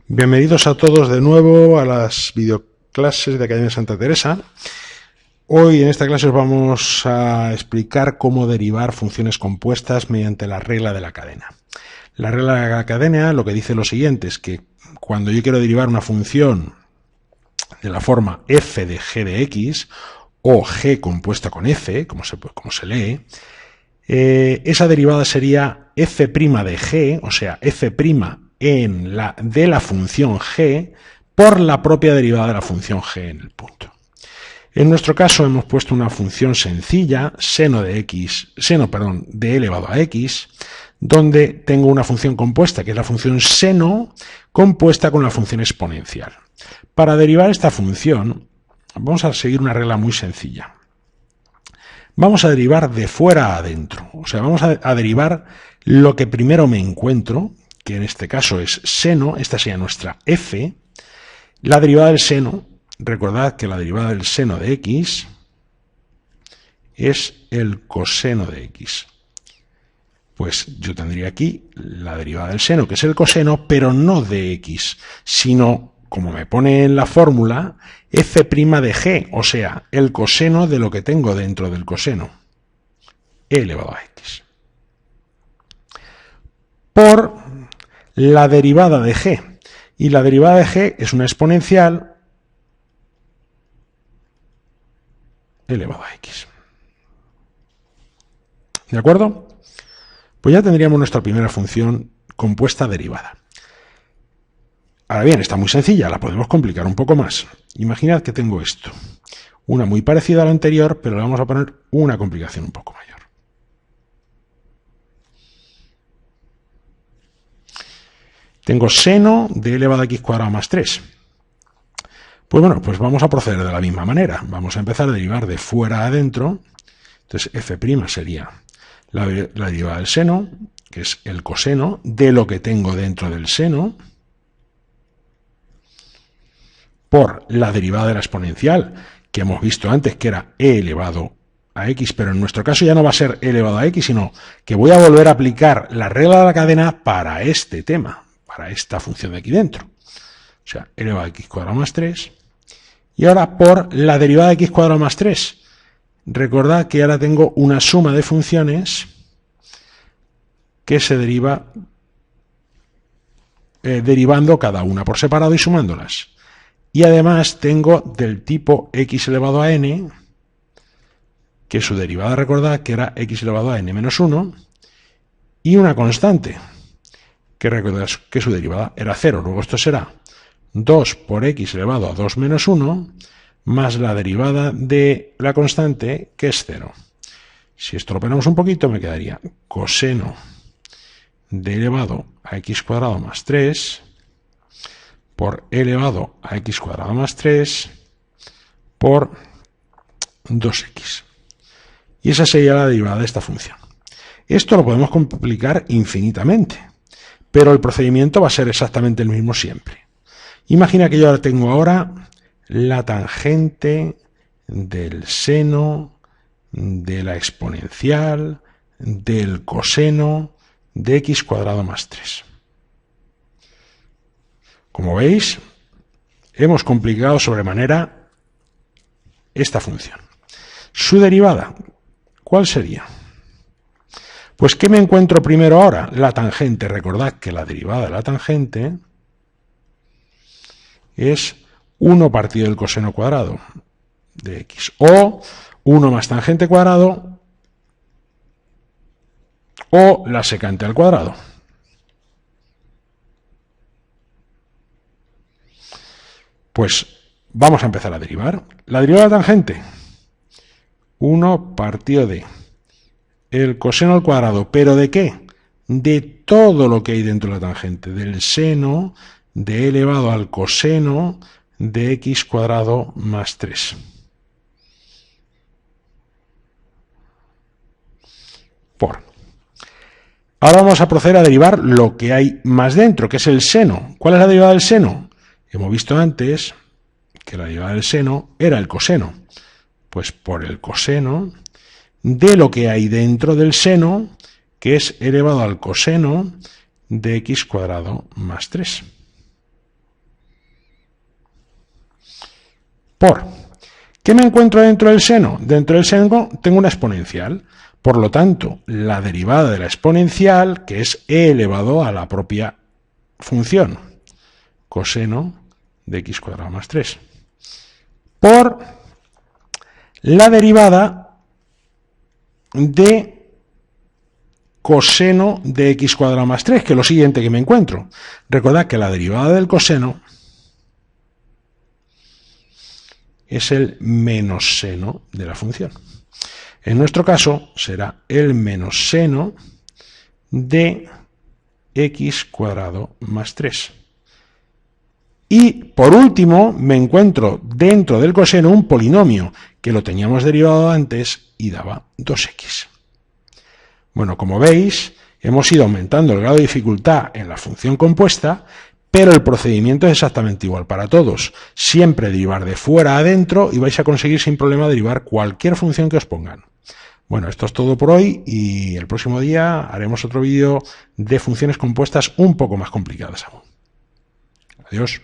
Bienvenidos a todos de nuevo a las videoclases de Academia Santa Teresa. Hoy en esta clase os vamos a explicar cómo derivar funciones compuestas mediante la regla de la cadena. La regla de la cadena lo que dice lo siguiente es que cuando yo quiero derivar una función de la forma f de g de x o g compuesta con f, como se lee, esa derivada sería f' de g, o sea, f' de la función g por la propia derivada de la función g en el punto. En nuestro caso hemos puesto una función sencilla, seno de elevado a x, donde tengo una función compuesta, que es la función seno, compuesta con la función exponencial. Para derivar esta función, vamos a seguir una regla muy sencilla. Vamos a derivar de fuera a adentro, o sea, vamos a derivar lo que primero me encuentro, que en este caso es seno, esta sería nuestra f. La derivada del seno, recordad que la derivada del seno de x es el coseno de x. Pues yo tendría aquí la derivada del seno, que es el coseno, pero no de x, sino, como me pone en la fórmula, f' de g, o sea, el coseno de lo que tengo dentro del coseno, e elevado a x. Por la derivada de g, y la derivada de g es una exponencial elevado a x. ¿De acuerdo? Pues ya tendríamos nuestra primera función compuesta derivada. Ahora bien, está muy sencilla, la podemos complicar un poco más. Imaginad que tengo esto, una muy parecida a la anterior, pero le vamos a poner una complicación un poco mayor. Tengo seno de elevado a x cuadrado más 3. Pues bueno, pues vamos a proceder de la misma manera. Vamos a empezar a derivar de fuera a adentro. Entonces f' sería la derivada del seno, que es el coseno de lo que tengo dentro del seno, por la derivada de la exponencial, que hemos visto antes que era e elevado a x, pero en nuestro caso ya no va a ser e elevado a x, sino que voy a volver a aplicar la regla de la cadena para este tema, para esta función de aquí dentro. O sea, e elevado a x cuadrado más 3. Y ahora por la derivada de x cuadrado más 3. Recordad que ahora tengo una suma de funciones que se deriva derivando cada una por separado y sumándolas. Y además tengo del tipo x elevado a n, que su derivada, recordad que era x elevado a n menos 1, y una constante, que recordad que su derivada era 0. Luego esto será 2 por x elevado a 2 menos 1, más la derivada de la constante, que es 0. Si esto lo operamos un poquito, me quedaría coseno de elevado a x cuadrado más 3 por elevado a x cuadrado más 3 por 2x. Y esa sería la derivada de esta función. Esto lo podemos complicar infinitamente, pero el procedimiento va a ser exactamente el mismo siempre. Imagina que yo tengo ahora la tangente del seno, de la exponencial, del coseno de x cuadrado más 3. Como veis, hemos complicado sobremanera esta función. Su derivada, ¿cuál sería? Pues, ¿qué me encuentro primero ahora? La tangente. Recordad que la derivada de la tangente es 1 partido del coseno cuadrado de x, o 1 más tangente cuadrado, o la secante al cuadrado. Pues vamos a empezar a derivar. La derivada de la tangente, 1 partido de el coseno al cuadrado, ¿pero de qué? De todo lo que hay dentro de la tangente, del seno de elevado al coseno de x cuadrado más 3. Por. Ahora vamos a proceder a derivar lo que hay más dentro, que es el seno. ¿Cuál es la derivada del seno? Hemos visto antes que la derivada del seno era el coseno. Pues por el coseno de lo que hay dentro del seno, que es elevado al coseno de x cuadrado más 3. por. ¿Qué me encuentro dentro del seno? Dentro del seno tengo una exponencial. Por lo tanto, la derivada de la exponencial, que es e elevado a la propia función, coseno de x cuadrado más 3, por la derivada de coseno de x cuadrado más 3, que es lo siguiente que me encuentro. Recordad que la derivada del coseno es el menos seno de la función. En nuestro caso será el menos seno de x cuadrado más 3. Y por último me encuentro dentro del coseno un polinomio que lo teníamos derivado antes y daba 2x. Bueno, como veis, hemos ido aumentando el grado de dificultad en la función compuesta, pero el procedimiento es exactamente igual para todos. Siempre derivar de fuera a adentro y vais a conseguir sin problema derivar cualquier función que os pongan. Bueno, esto es todo por hoy y el próximo día haremos otro vídeo de funciones compuestas un poco más complicadas aún. Adiós.